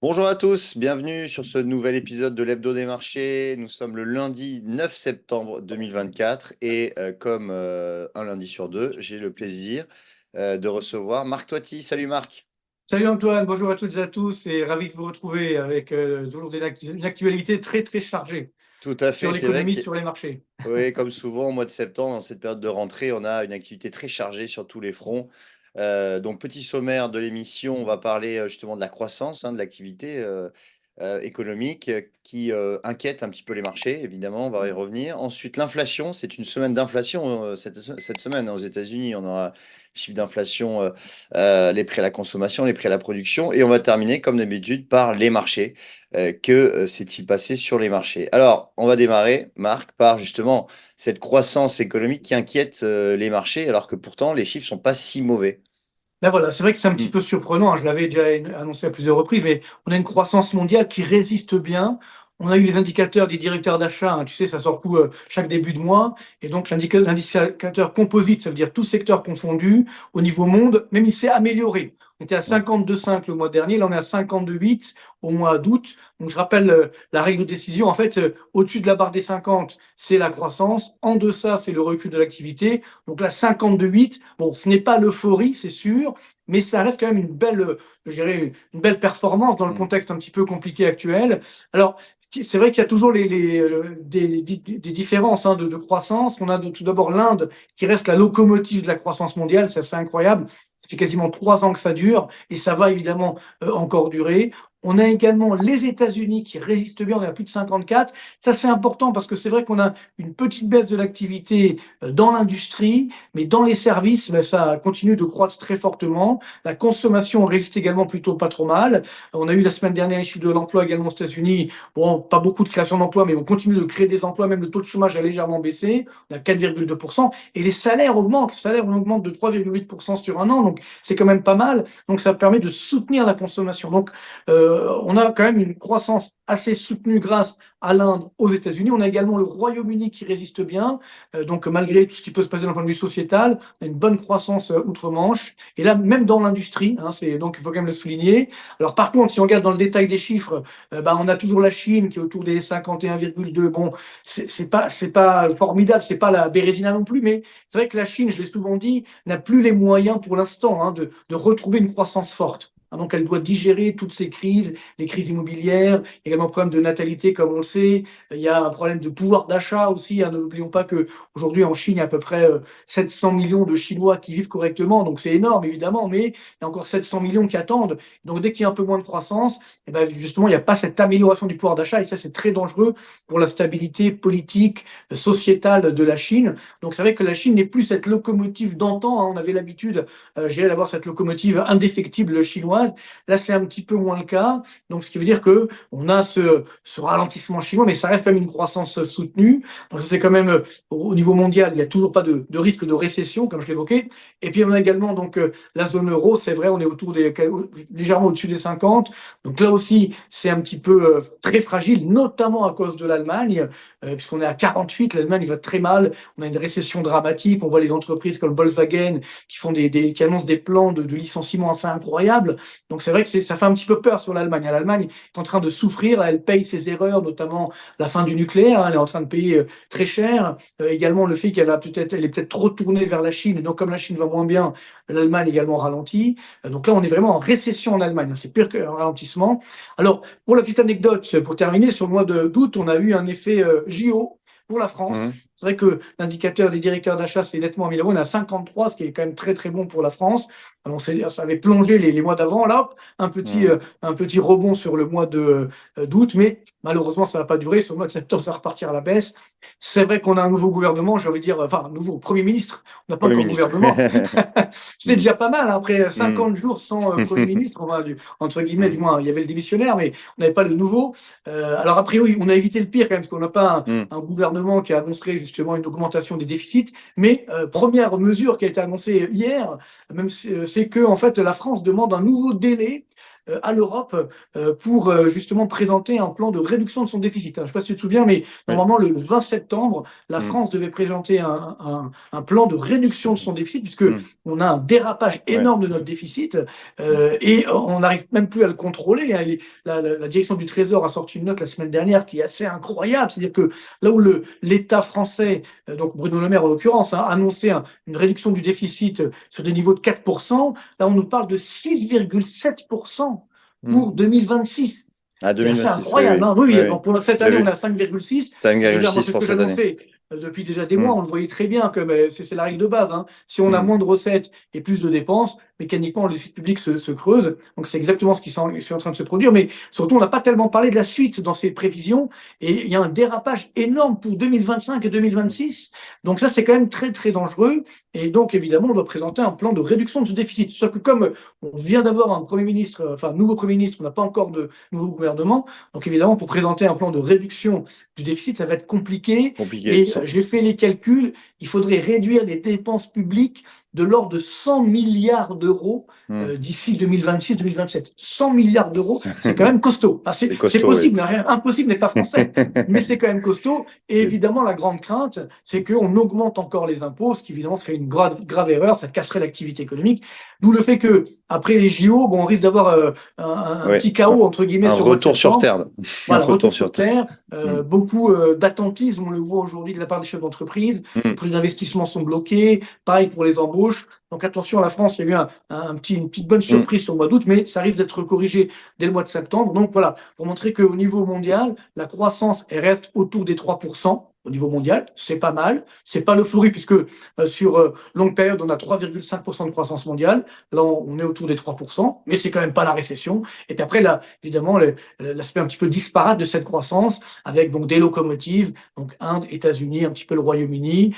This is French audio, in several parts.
Bonjour à tous, bienvenue sur ce nouvel épisode de l'Hebdo des marchés. Nous sommes le lundi 9 septembre 2024 et comme un lundi sur deux, j'ai le plaisir de recevoir Marc Toiti. Salut Marc. Salut Antoine, bonjour à toutes et à tous et ravi de vous retrouver avec toujours une actualité très très chargée Tout à sur fait, c'est vrai l'économie, que sur les marchés. oui, comme souvent au mois de septembre, dans cette période de rentrée, on a une activité très chargée sur tous les fronts. Donc petit sommaire de l'émission, on va parler justement de la croissance, hein, de l'activité économique qui inquiète un petit peu les marchés, évidemment, on va y revenir. Ensuite, l'inflation, c'est une semaine d'inflation cette semaine, hein, aux États-Unis. On aura chiffre d'inflation, les prix à la consommation, les prix à la production. Et on va terminer, comme d'habitude, par les marchés. Que s'est-il passé sur les marchés? Alors, on va démarrer, Marc, par justement cette croissance économique qui inquiète les marchés, alors que pourtant les chiffres sont pas si mauvais. Là voilà, c'est vrai que c'est un petit Mm. peu surprenant, hein, je l'avais déjà annoncé à plusieurs reprises, mais on a une croissance mondiale qui résiste bien. On a eu les indicateurs des directeurs d'achat, hein, tu sais, ça sort chaque début de mois, et donc l'indicateur composite, ça veut dire tout secteur confondu, au niveau monde, même il s'est amélioré. On était à Mm. 52,5 le mois dernier, là on est à 52,8 au mois d'août. Donc je rappelle la règle de décision, en fait, au-dessus de la barre des 50, c'est la croissance, en deçà, c'est le recul de l'activité. Donc là, 52,8, bon, ce n'est pas l'euphorie, c'est sûr, mais ça reste quand même une belle, je dirais, une belle performance dans le Mm. contexte un petit peu compliqué actuel. Alors, c'est vrai qu'il y a toujours des différences hein, de croissance. On a tout d'abord l'Inde qui reste la locomotive de la croissance mondiale, c'est assez incroyable. Ça fait quasiment 3 ans que ça dure et ça va évidemment encore durer. On a également les États-Unis qui résistent bien, on est à plus de 54. Ça, c'est important parce que c'est vrai qu'on a une petite baisse de l'activité dans l'industrie, mais dans les services, ben, ça continue de croître très fortement. La consommation résiste également plutôt pas trop mal. On a eu la semaine dernière les chiffres de l'emploi également aux États-Unis. Bon, pas beaucoup de création d'emplois, mais on continue de créer des emplois. Même le taux de chômage a légèrement baissé. On a 4,2%. Et les salaires augmentent. Les salaires on augmente de 3,8% sur un an. Donc, c'est quand même pas mal. Donc, ça permet de soutenir la consommation. Donc, on a quand même une croissance assez soutenue grâce à l'Inde, aux États-Unis. On a également le Royaume-Uni qui résiste bien. Donc, malgré tout ce qui peut se passer d'un point de vue sociétal, on a une bonne croissance outre-Manche. Et là, même dans l'industrie, hein, donc il faut quand même le souligner. Alors, par contre, si on regarde dans le détail des chiffres, on a toujours la Chine qui est autour des 51,2. Bon, c'est pas formidable, c'est pas la Bérésina non plus, mais c'est vrai que la Chine, je l'ai souvent dit, n'a plus les moyens pour l'instant hein, de retrouver une croissance forte. Ah, donc, elle doit digérer toutes ces crises, les crises immobilières, également un problème de natalité, comme on le sait. Il y a un problème de pouvoir d'achat aussi. Hein. N'oublions pas qu'aujourd'hui, en Chine, il y a à peu près 700 millions de Chinois qui vivent correctement. Donc, c'est énorme, évidemment, mais il y a encore 700 millions qui attendent. Donc, dès qu'il y a un peu moins de croissance, eh ben, justement, il n'y a pas cette amélioration du pouvoir d'achat. Et ça, c'est très dangereux pour la stabilité politique, sociétale de la Chine. Donc, c'est vrai que la Chine n'est plus cette locomotive d'antan. Hein. On avait l'habitude, d'avoir cette locomotive indéfectible chinoise. Là, c'est un petit peu moins le cas. Donc, ce qui veut dire que on a ce ralentissement chinois, mais ça reste quand même une croissance soutenue. Donc, ça, c'est quand même au niveau mondial, il n'y a toujours pas de risque de récession, comme je l'évoquais. Et puis, on a également donc la zone euro, c'est vrai, on est légèrement au-dessus des 50. Donc là aussi, c'est un petit peu très fragile, notamment à cause de l'Allemagne, puisqu'on est à 48. L'Allemagne va très mal. On a une récession dramatique. On voit les entreprises comme Volkswagen qui annoncent des plans de licenciement assez incroyables. Donc c'est vrai que ça fait un petit peu peur sur l'Allemagne. L'Allemagne est en train de souffrir, elle paye ses erreurs, notamment la fin du nucléaire, hein, elle est en train de payer très cher. Également le fait elle est peut-être trop tournée vers la Chine, et donc comme la Chine va moins bien, l'Allemagne également ralentit. Donc là, on est vraiment en récession en Allemagne, hein. C'est pire qu'un ralentissement. Alors, pour la petite anecdote, pour terminer, sur le mois d'août, on a eu un effet JO pour la France. Mhm. C'est vrai que l'indicateur des directeurs d'achat s'est nettement amélioré. On est à 53, ce qui est quand même très très bon pour la France. Alors, ça avait plongé les mois d'avant. Là, hop, Mhm. un petit rebond sur le mois d'août, mais malheureusement, ça ne va pas durer. Sur le mois de septembre, ça va repartir à la baisse. C'est vrai qu'on a un nouveau gouvernement, j'ai envie de dire, enfin, un nouveau Premier ministre. On n'a pas Premier encore de ministre. gouvernement. C'est Mm. déjà pas mal. Après Mm. 50 jours sans Premier ministre, enfin, entre guillemets, du Mm. moins, il y avait le démissionnaire, mais on n'avait pas le nouveau. Alors, a priori, on a évité le pire quand même, parce qu'on n'a pas Mm. un gouvernement qui a annoncé justement une augmentation des déficits. Mais première mesure qui a été annoncée hier, même c'est que en fait la France demande un nouveau délai à l'Europe pour justement présenter un plan de réduction de son déficit. Je ne sais pas si tu te souviens, mais Oui. normalement, le 20 septembre, la Mm. France devait présenter un plan de réduction de son déficit, puisque Mm. on a un dérapage Ouais. énorme de notre déficit et on n'arrive même plus à le contrôler, hein. La direction du Trésor a sorti une note la semaine dernière qui est assez incroyable. C'est-à-dire que là où l'État français, donc Bruno Le Maire en l'occurrence, a annoncé une réduction du déficit sur des niveaux de 4%, là on nous parle de 6,7% Mm. pour 2026. À C'est assez 2026, oui, incroyable, oui. hein. Oui, Oui, oui. oui. Bon, pour cette J'ai année, on est vu. à 5,6. Déjà, moi, 5,6 c'est ce pour que cette année. j'annonçais depuis déjà des mois. Mm. On le voyait très bien, comme c'est la règle de base, hein. Si on a Mm. moins de recettes et plus de dépenses, mécaniquement, le déficit public se creuse. Donc, c'est exactement ce qui est en train de se produire. Mais surtout, on n'a pas tellement parlé de la suite dans ces prévisions. Et il y a un dérapage énorme pour 2025 et 2026. Donc, ça, c'est quand même très, très dangereux. Et donc, évidemment, on doit présenter un plan de réduction de ce déficit. Sauf que comme on vient d'avoir un Premier ministre, enfin, nouveau Premier ministre, on n'a pas encore de nouveau gouvernement. Donc, évidemment, pour présenter un plan de réduction du déficit, ça va être compliqué. Compliqué. Et j'ai fait les calculs. Il faudrait réduire les dépenses publiques de l'ordre de 100 milliards d'euros Mm. d'ici 2026-2027. 100 milliards d'euros, C'est c'est quand même costaud. Enfin, c'est c'est costaud, oui. possible, hein, rien, impossible n'est pas français, mais c'est quand même costaud. Et évidemment, la grande crainte, c'est qu'on augmente encore les impôts, ce qui évidemment serait une grave, grave erreur, ça casserait l'activité économique. D'où le fait que après les JO, bon, on risque d'avoir un Ouais. petit chaos entre guillemets Un sur le mois de retour sur septembre. Terre. Un Voilà, retour retour sur sur Terre. terre, Mm. beaucoup d'attentisme, on le voit aujourd'hui de la part des chefs d'entreprise. Mm. Plus d'investissements sont bloqués, pareil pour les embauches. Donc attention, la France, il y a eu une petite bonne Mm. surprise sur le mois d'août, mais ça risque d'être corrigé dès le mois de septembre. Donc voilà, pour montrer qu'au niveau mondial, la croissance elle reste autour des 3% au niveau mondial, c'est pas mal. C'est pas l'euphorie puisque sur longue période, on a 3,5% de croissance mondiale. Là, on est autour des 3%, mais c'est quand même pas la récession. Et puis après, là, évidemment, l'aspect un petit peu disparate de cette croissance, avec donc des locomotives, donc Inde, États-Unis, un petit peu le Royaume-Uni,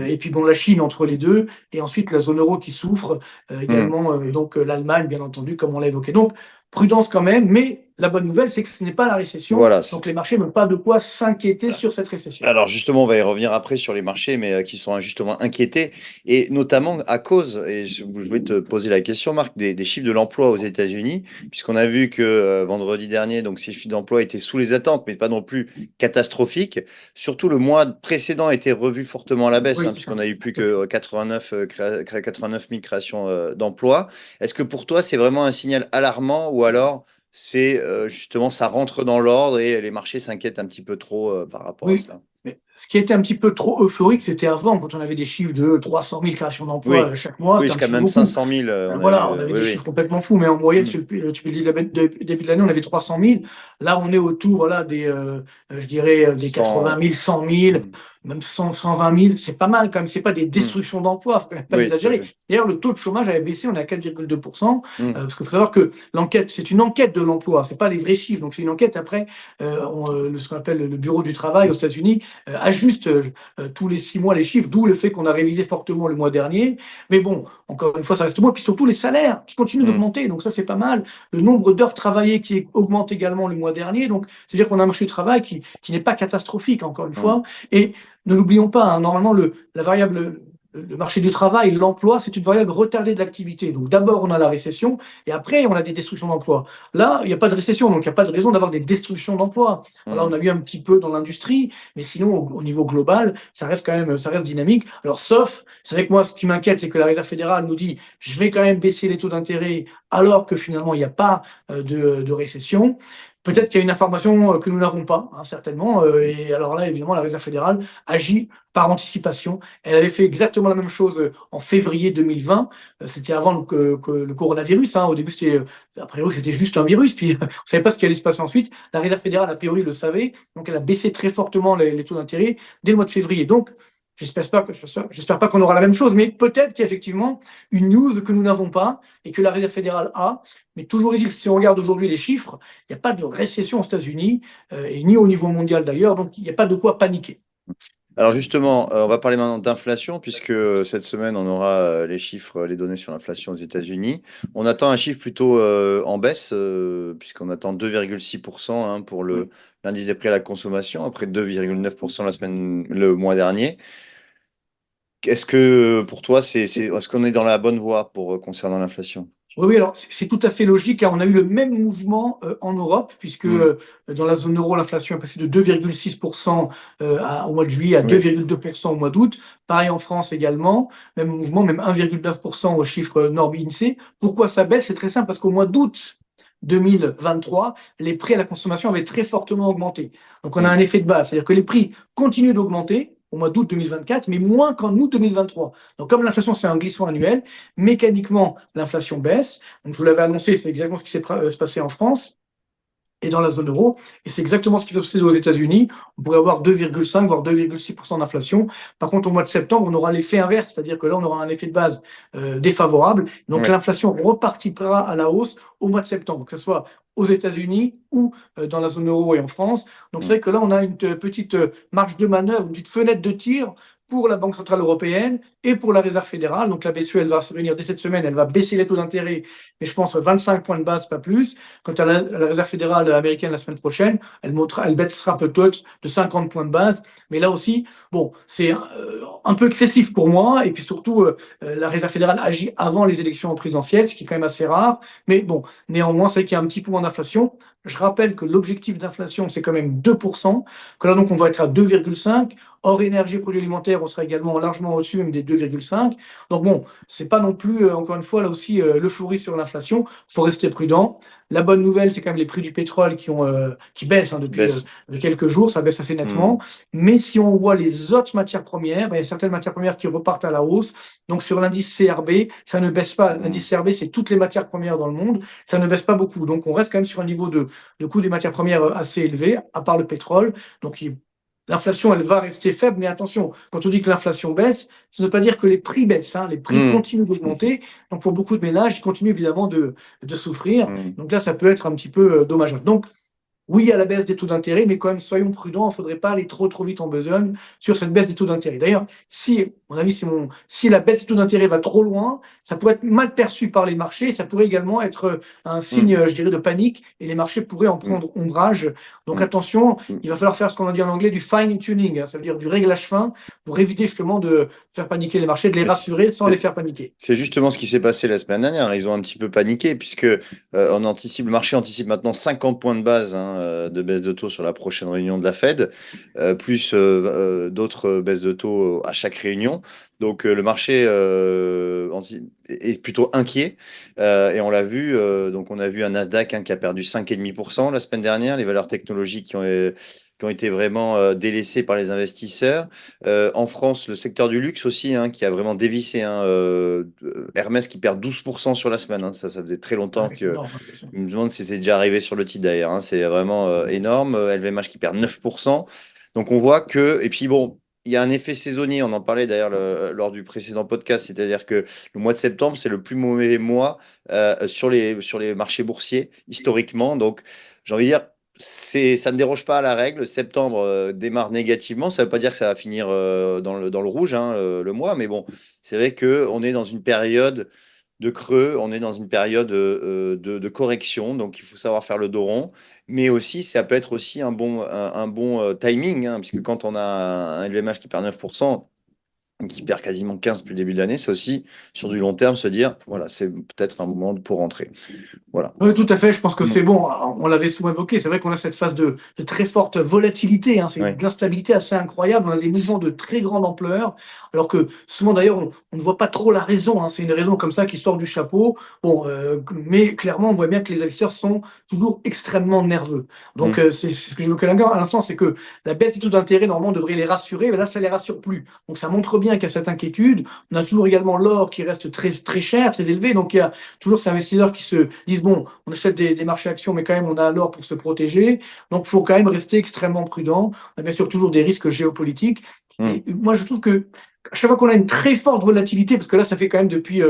et puis bon, la Chine entre les deux, et ensuite la zone euro qui souffre, Mm. également donc l'Allemagne, bien entendu, comme on l'a évoqué. Donc, prudence quand même, mais la bonne nouvelle, c'est que ce n'est pas la récession, Voilà. donc les marchés n'ont pas de quoi s'inquiéter sur cette récession. Alors justement, on va y revenir après sur les marchés, mais qui sont justement inquiétés, et notamment à cause, et je voulais te poser la question, Marc, des chiffres de l'emploi aux États-Unis, puisqu'on a vu que vendredi dernier, donc ces chiffres d'emploi étaient sous les attentes, mais pas non plus catastrophiques. Surtout le mois précédent a été revu fortement à la baisse, Oui, hein, c'est ça. puisqu'on a eu plus que 89, 89 000 créations d'emplois. Est-ce que pour toi, c'est vraiment un signal alarmant, ou alors c'est justement ça rentre dans l'ordre et les marchés s'inquiètent un petit peu trop par rapport à Oui, cela? mais ce qui était un petit peu trop euphorique, c'était avant, quand on avait des chiffres de 300 000 créations d'emplois Oui, chaque mois, oui, c'était un jusqu'à petit peu même beaucoup. 500 000, on a Voilà, eu. on avait Oui, des oui. chiffres complètement fous, mais en moyenne, Mm. depuis le début de l'année, on avait 300 000. Là, on est autour, voilà, je dirais, des 80 100. 000, 100 000, Mm. même 100, 120 000. C'est pas mal quand même. C'est pas des Mm. destructions d'emplois, faut quand même pas Oui, tout à exagérer. fait. D'ailleurs, le taux de chômage avait baissé, on est à 4,2%, Mm. parce qu'il faut savoir que l'enquête, c'est une enquête de l'emploi, c'est pas les vrais chiffres. Donc, c'est une enquête. Après, ce qu'on appelle le bureau du travail aux États-Unis ajuste tous les 6 mois les chiffres, d'où le fait qu'on a révisé fortement le mois dernier. Mais bon, encore une fois, ça reste moins. Puis surtout les salaires qui continuent Mm. d'augmenter. Donc ça, c'est pas mal. Le nombre d'heures travaillées qui augmente également le mois dernier. Donc, c'est-à-dire qu'on a un marché du travail qui n'est pas catastrophique, encore une Mm. fois. Et ne l'oublions pas, hein, normalement, la variable, le marché du travail, l'emploi, c'est une variable retardée de l'activité. Donc d'abord, on a la récession et après, on a des destructions d'emplois. Là, il n'y a pas de récession, donc il n'y a pas de raison d'avoir des destructions d'emplois. Voilà, on Mm. a eu un petit peu dans l'industrie, mais sinon, au niveau global, ça reste quand même, ça reste dynamique. Alors, sauf, c'est vrai que moi, ce qui m'inquiète, c'est que la Réserve fédérale nous dit, je vais quand même baisser les taux d'intérêt, alors que finalement, il n'y a pas de récession. Mm. Peut-être qu'il y a une information que nous n'avons pas, hein, certainement. Et alors là, évidemment, la Réserve fédérale agit par anticipation. Elle avait fait exactement la même chose en février 2020. C'était avant que le coronavirus, hein. Au début, a priori, c'était juste un virus. Puis, on ne savait pas ce qui allait se passer ensuite. La Réserve fédérale, a priori, le savait. Donc, elle a baissé très fortement les taux d'intérêt dès le mois de février. Donc, j'espère pas qu'on aura la même chose, mais peut-être qu'il y a effectivement une news que nous n'avons pas et que la Réserve fédérale a. Mais toujours est-il que si on regarde aujourd'hui les chiffres, il n'y a pas de récession aux États-Unis et ni au niveau mondial d'ailleurs, donc il n'y a pas de quoi paniquer. Alors justement, on va parler maintenant d'inflation, puisque cette semaine, on aura les chiffres, les données sur l'inflation aux États-Unis. On attend un chiffre plutôt en baisse, puisqu'on attend 2,6% hein, pour Oui. l'indice des prix à la consommation, après 2,9% le mois dernier. Est-ce que pour toi, est-ce qu'on est dans la bonne voie pour concernant l'inflation? Oui, oui, alors c'est tout à fait logique, hein. On a eu le même mouvement en Europe, puisque Mm. dans la zone euro, l'inflation est passée de 2,6% au mois de juillet à Oui. 2,2% au mois d'août. Pareil en France également, même mouvement, même 1,9% au chiffre Norby INSEE. Pourquoi ça baisse? C'est très simple, parce qu'au mois d'août 2023, les prix à la consommation avaient très fortement augmenté. Donc on a Mm. un effet de base, c'est-à-dire que les prix continuent d'augmenter au mois d'août 2024, mais moins qu'en août 2023. Donc comme l'inflation, c'est un glissement annuel, mécaniquement, l'inflation baisse. Donc, je vous l'avais annoncé, c'est exactement ce qui s'est passé en France et dans la zone euro. Et c'est exactement ce qui va se passer aux États-Unis. On pourrait avoir 2,5 voire 2,6% d'inflation. Par contre, au mois de septembre, on aura l'effet inverse, c'est-à-dire que là, on aura un effet de base défavorable. Donc, Ouais. l'inflation repartira à la hausse au mois de septembre, que ce soit aux États-Unis ou dans la zone euro et en France. Donc, c'est Mm. vrai que là, on a une petite marge de manœuvre, une petite fenêtre de tir pour la Banque centrale européenne et pour la Réserve fédérale. Donc, la BCE, elle va se réunir dès cette semaine, elle va baisser les taux d'intérêt, mais je pense 25 points de base, pas plus. Quant à la Réserve fédérale américaine la semaine prochaine, elle baissera peut-être de 50 points de base. Mais là aussi, bon, c'est un peu excessif pour moi. Et puis surtout, la Réserve fédérale agit avant les élections présidentielles, ce qui est quand même assez rare. Mais bon, néanmoins, c'est qu'il y a un petit peu moins d'inflation. Je rappelle que l'objectif d'inflation, c'est quand même 2%, que là, donc, on va être à 2,5. Hors énergie et produits alimentaires, on sera également largement au-dessus même des 2,5. Donc bon, c'est pas non plus, encore une fois, là aussi, l'euphorie sur l'inflation. Il faut rester prudent. La bonne nouvelle, c'est quand même les prix du pétrole qui baissent Qui depuis baisse. quelques jours, ça baisse assez Mm. nettement. Mais si on voit les autres matières premières, ben, il y a certaines matières premières qui repartent à la hausse. Donc sur l'indice CRB, ça ne baisse pas. Mm. L'indice CRB, c'est toutes les matières premières dans le monde, ça ne baisse pas beaucoup. Donc on reste quand même sur un niveau de coût des matières premières assez élevé, à part le pétrole. Donc l'inflation, elle va rester faible, mais attention, quand on dit que l'inflation baisse, ça ne veut pas dire que les prix baissent, hein. Les prix Mm. continuent d'augmenter. Donc, pour beaucoup de ménages, ils continuent évidemment de souffrir. Mm. Donc là, ça peut être un petit peu dommageable. Donc, oui à la baisse des taux d'intérêt, mais quand même, soyons prudents, il ne faudrait pas aller trop vite en besogne sur cette baisse des taux d'intérêt. D'ailleurs, si, mon avis, si la baisse des taux d'intérêt va trop loin, ça pourrait être mal perçu par les marchés, ça pourrait également être un signe, Mm. je dirais, de panique, et les marchés pourraient en Mm. prendre ombrage. Donc Mm. attention, Mm. il va falloir faire ce qu'on a dit en anglais, du fine tuning, hein, ça veut dire du réglage fin, pour éviter justement de faire paniquer les marchés, de les Mais rassurer sans les faire paniquer. c'est justement ce qui s'est passé la semaine dernière. Ils ont un petit peu paniqué puisque le marché anticipe maintenant 50 points de base, hein, de baisse de taux sur la prochaine réunion de la Fed, plus d'autres baisses de taux à chaque réunion. Donc le marché est plutôt inquiet. Et on l'a vu, donc on a vu un Nasdaq, hein, qui a perdu 5,5% la semaine dernière, les valeurs technologiques qui ont été vraiment délaissées par les investisseurs. En France, le secteur du luxe aussi, hein, qui a vraiment dévissé, hein, Hermès qui perd 12% sur la semaine, hein. Ça faisait très Ah, longtemps mais c'est que énorme, hein, bien sûr. je me demande si c'est déjà arrivé sur le titre d'ailleurs, hein. C'est vraiment énorme. LVMH qui perd 9%. Donc on voit que, et puis bon, il y a un effet saisonnier, on en parlait d'ailleurs lors du précédent podcast, c'est-à-dire que le mois de septembre, c'est le plus mauvais mois sur les marchés boursiers historiquement. Donc j'ai envie de dire, ça ne déroge pas à la règle. Septembre démarre négativement. Ça ne veut pas dire que ça va finir dans le rouge, hein, le mois, mais bon, c'est vrai qu'on est dans une période de creux, on est dans une période de correction, donc il faut savoir faire le dos rond. Mais aussi, ça peut être aussi un bon timing, hein, puisque quand on a un LVMH qui perd 9%, qui perd quasiment 15% depuis le début de l'année, c'est aussi sur du long terme se dire, voilà, c'est peut-être un moment pour rentrer. Voilà. Oui, tout à fait. Je pense que Mm. c'est bon. On l'avait souvent évoqué. C'est vrai qu'on a cette phase de très forte volatilité, hein. C'est Ouais. de l'instabilité assez incroyable. On a des mouvements de très grande ampleur. Alors que souvent, d'ailleurs, on ne voit pas trop la raison, hein. C'est une raison comme ça qui sort du chapeau. Bon, mais clairement, on voit bien que les investisseurs sont toujours extrêmement nerveux. Donc, Mm. c'est ce que j'évoquais à l'instant, c'est que la baisse des taux d'intérêt, normalement, devrait les rassurer. Mais là, ça les rassure plus. Donc, ça montre bien qu'il y a cette inquiétude. On a toujours également l'or qui reste très cher, très élevé. Donc, il y a toujours ces investisseurs qui se disent, bon, on achète des marchés actions, mais quand même, on a l'or pour se protéger. Donc, il faut quand même rester extrêmement prudent. On a bien sûr toujours des risques géopolitiques. Mm. Et moi, je trouve que à chaque fois qu'on a une très forte volatilité, parce que là, ça fait quand même depuis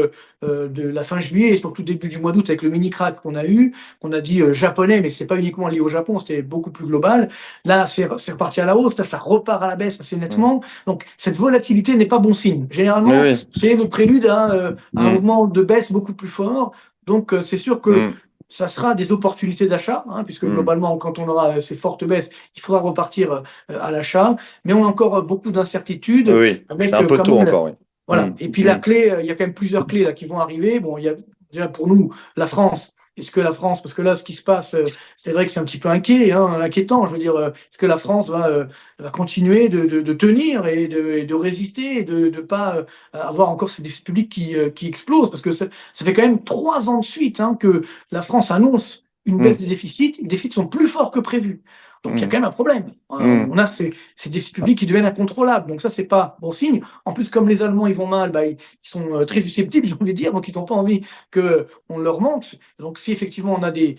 de la fin juillet et surtout début du mois d'août avec le mini crack qu'on a eu, qu'on a dit japonais, mais c'est pas uniquement lié au Japon, c'était beaucoup plus global. Là, c'est reparti à la hausse, là, ça repart à la baisse assez Mm. nettement. Donc, cette volatilité n'est pas bon signe. Oui, Généralement, oui. c'est le prélude à un Mm. mouvement de baisse beaucoup plus fort. Donc, c'est sûr que Mm. ça sera des opportunités d'achat, hein, puisque Mm. globalement, quand on aura ces fortes baisses, il faudra repartir à l'achat. Mais on a encore beaucoup Oui, d'incertitudes, oui. C'est avec un peu quand tôt même encore, oui. voilà. Mm. Et puis la Mm. clé, il y a quand même plusieurs clés là qui vont arriver. Bon, il y a déjà pour nous, la France, est-ce que la France, parce que là, ce qui se passe, c'est vrai que c'est un petit peu inquiétant. Je veux dire, est-ce que la France va continuer de tenir et de résister et de ne pas avoir encore ces déficits publics qui explosent? Parce que ça fait quand même 3 ans de suite que la France annonce une baisse Mm, des déficits. Les déficits sont plus forts que prévu. Donc il y a mm, quand même un problème. mm. On a ces déficits publics qui deviennent incontrôlables. Donc ça, c'est pas bon signe. En plus, comme les Allemands ils vont mal, ils sont très susceptibles, j'ai envie de dire, donc ils n'ont pas envie qu'on leur monte. Donc si effectivement on a des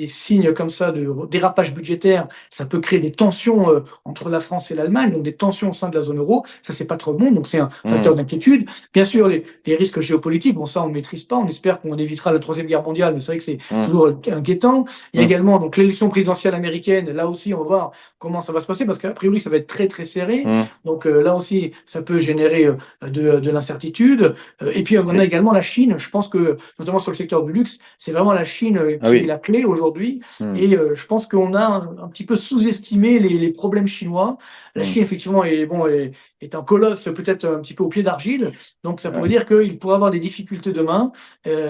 signes comme ça de dérapage budgétaire, ça peut créer des tensions entre la France et l'Allemagne, donc des tensions au sein de la zone euro. Ça, c'est pas trop bon, donc c'est un facteur Mm, d'inquiétude. Bien sûr, les risques géopolitiques, bon ça on ne maîtrise pas. On espère qu'on évitera la troisième guerre mondiale, mais c'est vrai que c'est mm, toujours inquiétant. Il y a mm, également donc l'élection présidentielle américaine. Là aussi, on va voir comment ça va se passer parce qu'a priori, ça va être très très serré. mm. Donc là aussi, ça peut générer de l'incertitude. Et puis on a C'est- également la Chine. Je pense que notamment sur le secteur du luxe, c'est vraiment la Chine Ah qui est oui. la clé aujourd'hui. Mm, Et je pense qu'on a un petit peu sous-estimé les problèmes chinois. La mm. Chine, effectivement, est un colosse peut-être un petit peu au pied d'argile. Donc ça pourrait Ouais. dire qu'il pourrait avoir des difficultés demain.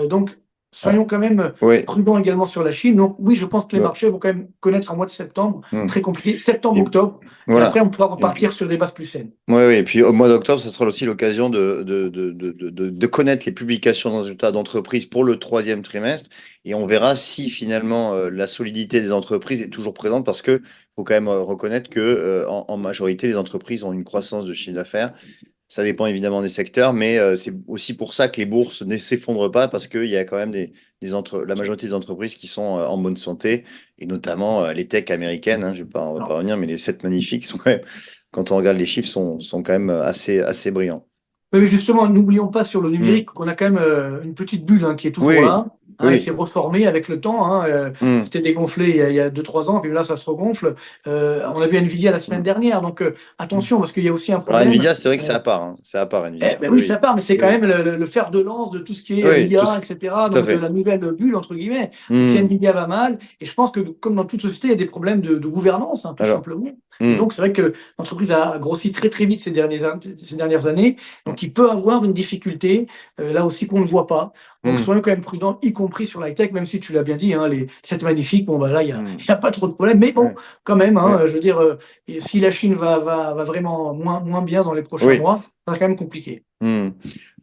Donc Ah, soyons quand même ouais. prudents également sur la Chine. Donc oui, je pense que les Bah, marchés vont quand même connaître un mois de septembre mm. très compliqué, Et septembre-octobre. Et après, voilà. on pourra repartir sur des bases plus saines. Oui, oui. Et puis au mois d'octobre, ça sera aussi l'occasion de connaître les publications de résultats d'entreprise pour le troisième trimestre. Et on verra si finalement la solidité des entreprises est toujours présente parce que faut quand même reconnaître que en majorité, les entreprises ont une croissance de chiffre d'affaires. Ça dépend évidemment des secteurs, mais c'est aussi pour ça que les bourses ne s'effondrent pas parce qu'il y a quand même la majorité des entreprises qui sont en bonne santé et notamment les tech américaines. Hein, on va pas Alors, revenir, mais les 7 magnifiques sont quand même, quand on regarde les chiffres, sont quand même assez brillants. oui, mais justement, n'oublions pas sur le Hmm. numérique qu'on a quand même une petite bulle qui est toujours Oui, là. Elle s'est oui. reformée avec le temps. Hmm, C'était dégonflé il y a 2-3 ans, puis là, ça se regonfle. On a vu Nvidia la semaine hmm, dernière. Donc, hmm. attention, parce qu'il y a aussi un Alors problème. Nvidia, c'est vrai que c'est Euh, à part. Hein. C'est à part Nvidia. Ben Oui, oui, ça oui. part, mais c'est quand Oui, même le fer de lance de tout ce qui est oui, IA, etc. tout à Donc de fait. la nouvelle bulle, entre guillemets. Donc si Hmm. Nvidia va mal, et je pense que comme dans toute société, il y a des problèmes de gouvernance, tout Alors, simplement. Et hmm, donc c'est vrai que l'entreprise a grossi très très vite ces dernières années. Donc il peut avoir une difficulté, là aussi qu'on ne voit pas. Donc hmm, soyons quand même prudents, y compris sur l'high-tech, même si tu l'as bien dit, les 7 magnifiques, bon, bah, là, hmm. il y a pas trop de problème. Mais bon, Ouais, quand même, ouais. je veux dire, et si la Chine va vraiment moins bien dans les prochains Oui. mois, ça va quand même compliqué. Hmm.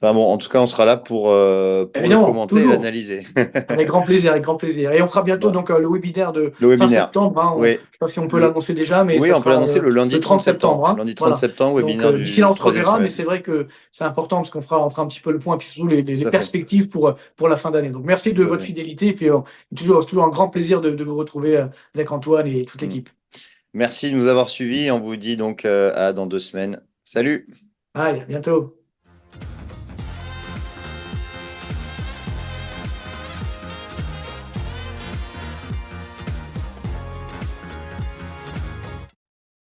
Enfin bon, en tout cas, on sera là pour le Évidemment, commenter et toujours. l'analyser. Avec grand plaisir, avec grand plaisir. Et on fera bientôt Bon, donc le webinaire de le fin webinaire. septembre. Je ne Oui, sais pas si on peut le... l'annoncer déjà, mais oui, ça on peut sera l'annoncer le lundi le 30 30 septembre. septembre. Lundi 30 Voilà. septembre, Donc webinaire d'ici là, on du se troisième reverra, mais trimestre. c'est vrai que c'est important parce qu'on fera un petit peu le point et puis surtout les Tout à fait. perspectives pour la fin d'année. Donc merci de Tout à votre fait. fidélité et puis c'est toujours un grand plaisir de vous retrouver avec Antoine et toute Hmm. l'équipe. Merci de nous avoir suivis. On vous dit donc à dans 2 semaines. Salut! Allez, à bientôt.